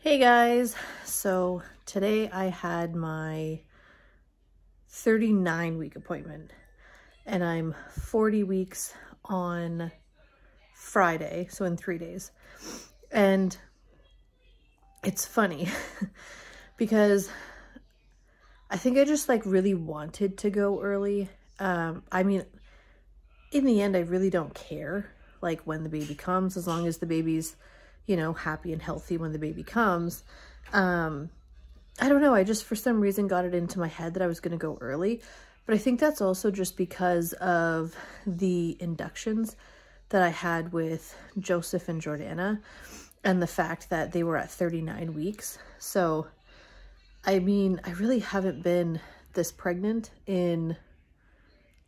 Hey guys, so today I had my 39-week appointment and I'm 40 weeks on Friday, so in 3 days. And it's funny because I think I just really wanted to go early. I mean, in the end, I really don't care when the baby comes, as long as the baby's happy and healthy when the baby comes. I don't know, I just for some reason got it into my head that I was going to go early, but I think that's also just because of the inductions that I had with Joseph and Jordana and the fact that they were at 39 weeks. So, I mean, I really haven't been this pregnant in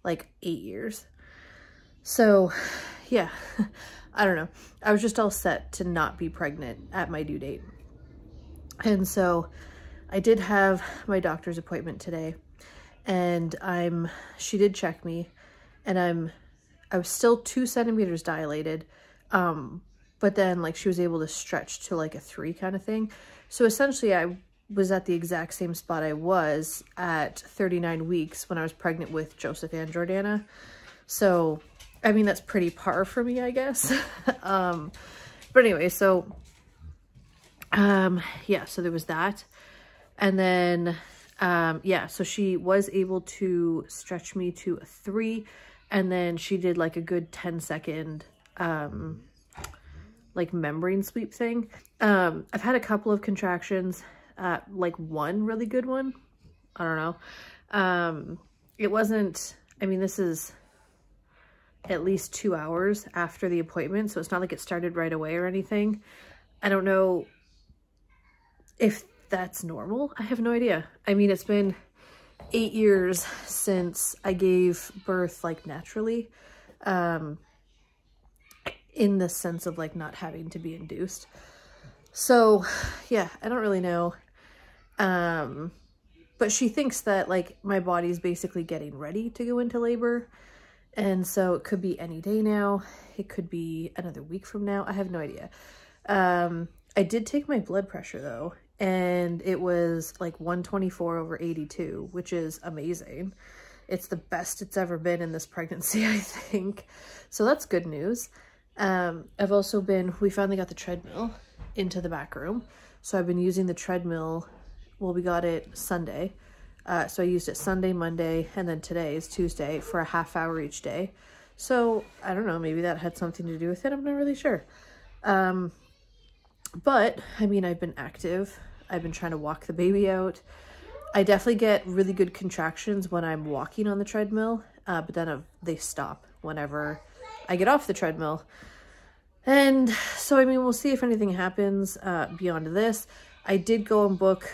8 years. So, yeah, I don't know. I was just all set to not be pregnant at my due date. And so I did have my doctor's appointment today, and she did check me, and I was still 2 centimeters dilated. But then she was able to stretch to a 3 kind of thing. So essentially I was at the exact same spot I was at 39 weeks when I was pregnant with Joseph and Jordana. So I mean, that's pretty par for me, I guess. But anyway, so, yeah, so there was that. And then, yeah, so she was able to stretch me to a 3. And then she did a good 10-second, membrane sweep thing. I've had a couple of contractions, one really good one. I don't know. It wasn't, I mean, this is at least 2 hours after the appointment, so it's not like it started right away or anything. I don't know if that's normal. I have no idea. I mean, it's been 8 years since I gave birth naturally, in the sense of not having to be induced. So yeah, I don't really know. But she thinks that my body's basically getting ready to go into labor. And so it could be any day now. It could be another week from now. I have no idea. I did take my blood pressure though, and it was 124/82, which is amazing. It's the best it's ever been in this pregnancy, I think. So that's good news. I've also we finally got the treadmill into the back room. So I've been using the treadmill. Well, we got it Sunday. So I used it Sunday, Monday, and then today is Tuesday for a half hour each day. So I don't know, maybe that had something to do with it. I'm not really sure. But I mean, I've been active. I've been trying to walk the baby out. I definitely get really good contractions when I'm walking on the treadmill, but then they stop whenever I get off the treadmill. And so, I mean, we'll see if anything happens beyond this. I did go and book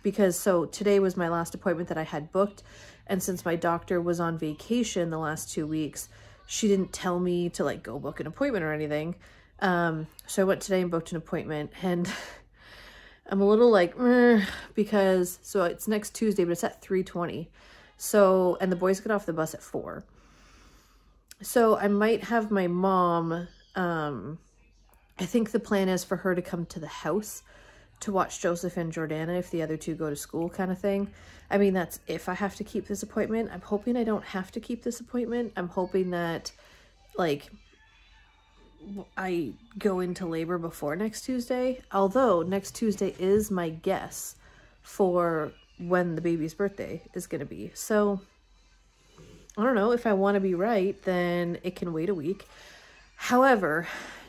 because so today was my last appointment that I had booked, and since my doctor was on vacation the last 2 weeks, she didn't tell me to go book an appointment or anything. So I went today and booked an appointment, and I'm a little because so it's next Tuesday, but it's at 3:20. So, and the boys get off the bus at 4. So I might have my mom, I think the plan is for her to come to the house to watch Joseph and Jordana if the other 2 go to school kind of thing. I mean, that's if I have to keep this appointment. I'm hoping I don't have to keep this appointment. I'm hoping that, I go into labor before next Tuesday. Although next Tuesday is my guess for when the baby's birthday is going to be. So, I don't know. If I want to be right, then it can wait a week. However,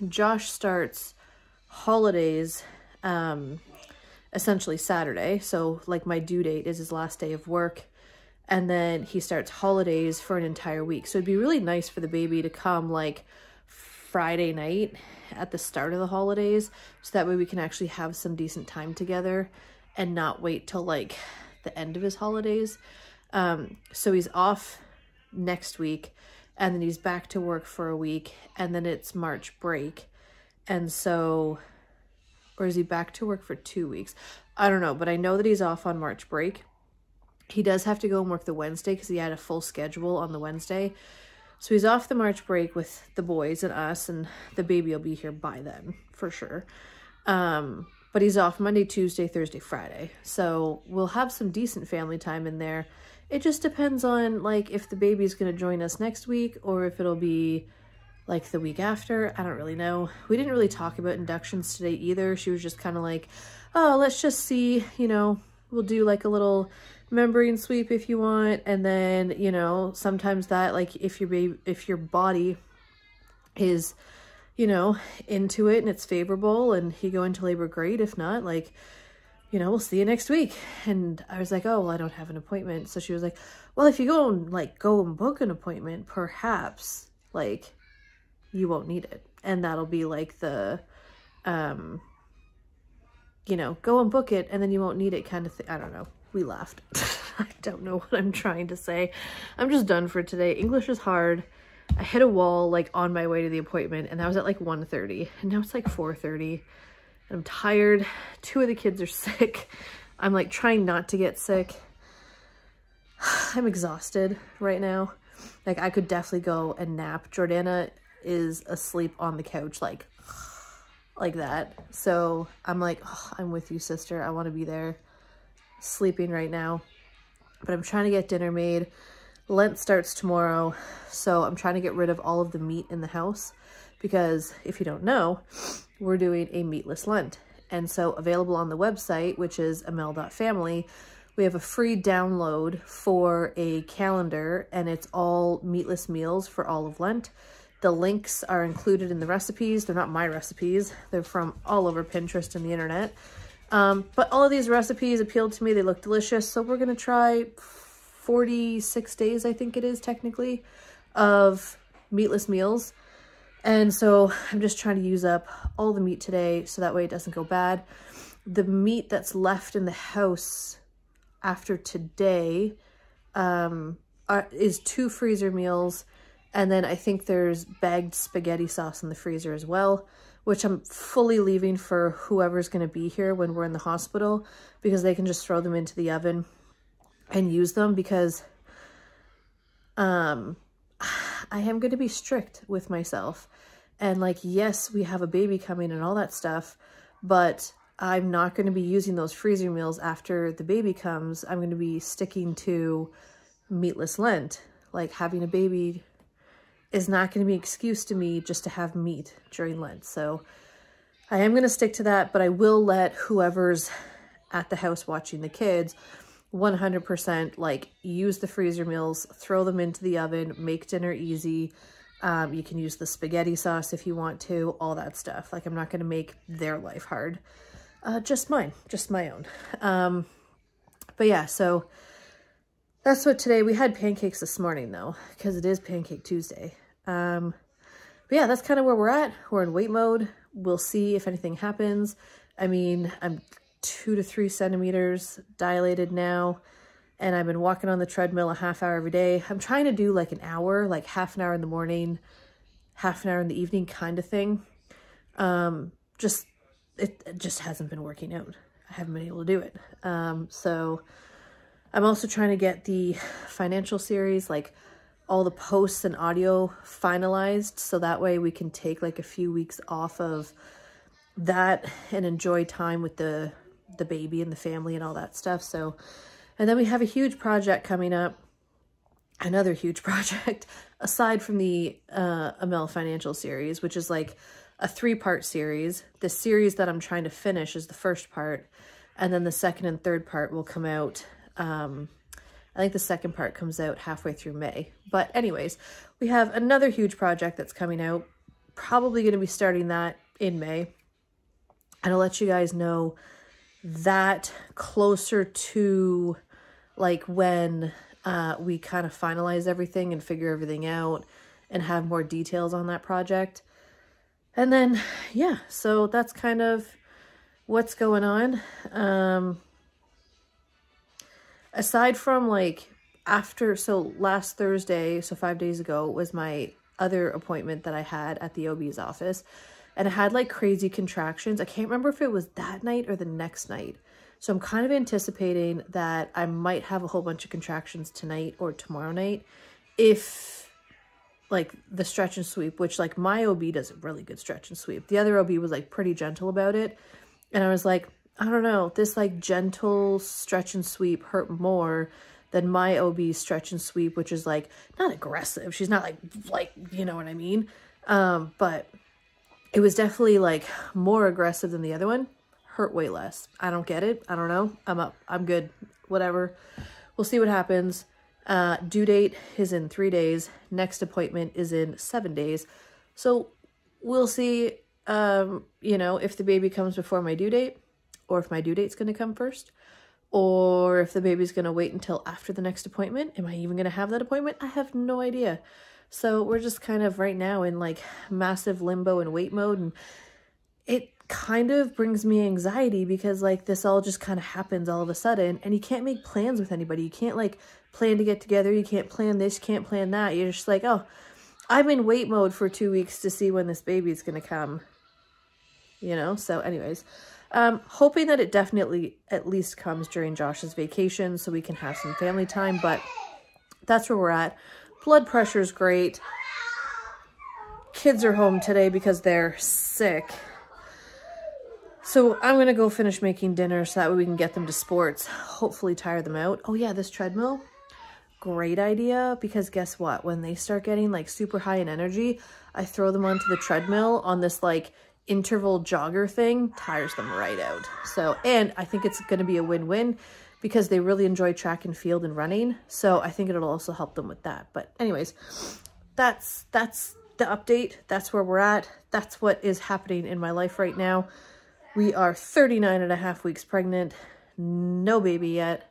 Josh starts holidays essentially Saturday. So my due date is his last day of work, and then he starts holidays for an entire week. So it'd be really nice for the baby to come Friday night at the start of the holidays, so that way we can actually have some decent time together and not wait till the end of his holidays. So he's off next week, and then he's back to work for a week, and then it's March break. And so, or is he back to work for 2 weeks? I don't know, but I know that he's off on March break. He does have to go and work the Wednesday because he had a full schedule on the Wednesday. So he's off the March break with the boys and us, and the baby will be here by then for sure. But but he's off Monday, Tuesday, Thursday, Friday. So we'll have some decent family time in there. It just depends on like if the baby's going to join us next week or if it'll be like the week after. I don't really know. We didn't really talk about inductions today either. She was just kind of like, oh, let's just see, you know, we'll do like a little membrane sweep if you want. And then, you know, sometimes that like if your body is, you know, into it and it's favorable and you go into labor, great. If not, like, you know, we'll see you next week. And I was like, oh, well, I don't have an appointment. So she was like, well, if you go and book an appointment, perhaps like you won't need it. And that'll be like the, you know, go and book it and then you won't need it kind of thing. I don't know. We laughed. I don't know what I'm trying to say. I'm just done for today. English is hard. I hit a wall like on my way to the appointment and that was at like 1:30 and now it's like 4:30. I'm tired. 2 of the kids are sick. I'm like trying not to get sick. I'm exhausted right now. Like I could definitely go and nap. Jordana is asleep on the couch like that. So I'm like, oh, I'm with you, sister. I want to be there sleeping right now. But I'm trying to get dinner made. Lent starts tomorrow, so I'm trying to get rid of all of the meat in the house because if you don't know, we're doing a meatless Lent. And so available on the website, which is Amell.Family, we have a free download for a calendar and it's all meatless meals for all of Lent. The links are included in the recipes. They're not my recipes. They're from all over Pinterest and the internet. But all of these recipes appealed to me. They look delicious. So we're going to try 46 days, I think it is technically, of meatless meals. And so I'm just trying to use up all the meat today so that way it doesn't go bad. The meat that's left in the house after today is 2 freezer meals. And then I think there's bagged spaghetti sauce in the freezer as well, which I'm fully leaving for whoever's going to be here when we're in the hospital because they can just throw them into the oven and use them because I am going to be strict with myself. And like, yes, we have a baby coming and all that stuff, but I'm not going to be using those freezer meals after the baby comes. I'm going to be sticking to meatless Lent. Like having a baby is not going to be an excuse to me just to have meat during Lent. So I am going to stick to that, but I will let whoever's at the house watching the kids 100% like use the freezer meals, throw them into the oven, make dinner easy. You can use the spaghetti sauce if you want to, all that stuff. Like I'm not going to make their life hard. Just mine, just my own. But yeah, so that's what today, we had pancakes this morning though, because it is Pancake Tuesday. But yeah, that's kind of where we're at. We're in wait mode. We'll see if anything happens. I mean, I'm 2 to 3 centimeters dilated now, and I've been walking on the treadmill a half hour every day. I'm trying to do like an hour, like half an hour in the morning, half an hour in the evening kind of thing. It just hasn't been working out. I haven't been able to do it. So I'm also trying to get the financial series, like all the posts and audio finalized. So that way we can take like a few weeks off of that and enjoy time with the baby and the family and all that stuff. So, and then we have a huge project coming up, another huge project aside from the Amell financial series, which is like a 3-part series. The series that I'm trying to finish is the first part. And then the second and third part will come out. I think the second part comes out halfway through May. But anyways, we have another huge project that's coming out. Probably going to be starting that in May. And I'll let you guys know that closer to like when we kind of finalize everything and figure everything out and have more details on that project. And then, yeah, so that's kind of what's going on. Aside from like so last Thursday, so 5 days ago, was my other appointment that I had at the OB's office. And I had like crazy contractions. I can't remember if it was that night or the next night. So I'm kind of anticipating that I might have a whole bunch of contractions tonight or tomorrow night. If like the stretch and sweep, which like my OB does a really good stretch and sweep. The other OB was like pretty gentle about it. And I was like, I don't know, this like gentle stretch and sweep hurt more than my OB's stretch and sweep, which is like not aggressive. She's not like, you know what I mean? But it was definitely like more aggressive than the other one. Hurt way less. I don't get it. I don't know. I'm up. I'm good. Whatever. We'll see what happens. Due date is in 3 days. Next appointment is in 7 days. So we'll see, you know, if the baby comes before my due date, or if my due date's going to come first, or if the baby's going to wait until after the next appointment. Am I even going to have that appointment? I have no idea. So we're just kind of right now in like massive limbo and wait mode. And it kind of brings me anxiety because like this all just kind of happens all of a sudden, and you can't make plans with anybody. You can't like plan to get together. You can't plan this, you can't plan that. You're just like, oh, I'm in wait mode for 2 weeks to see when this baby is going to come, you know? So anyways, hoping that it definitely at least comes during Josh's vacation so we can have some family time, but that's where we're at. Blood pressure is great. Kids are home today because they're sick. So I'm going to go finish making dinner so that way we can get them to sports, hopefully tire them out. Oh yeah, this treadmill, great idea, because guess what? When they start getting like super high in energy, I throw them onto the treadmill on this like interval jogger thing, tires them right out. So, and I think it's going to be a win-win because they really enjoy track and field and running. So I think it'll also help them with that. But anyways, that's the update. That's where we're at. That's what is happening in my life right now. We are 39.5 weeks pregnant. No baby yet.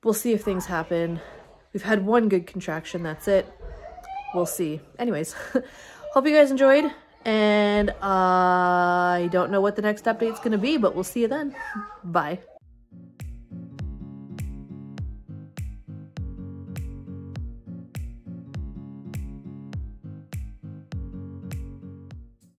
We'll see if things happen. We've had one good contraction. That's it. We'll see. Anyways, hope you guys enjoyed. And I don't know what the next update's going to be, but we'll see you then. Bye.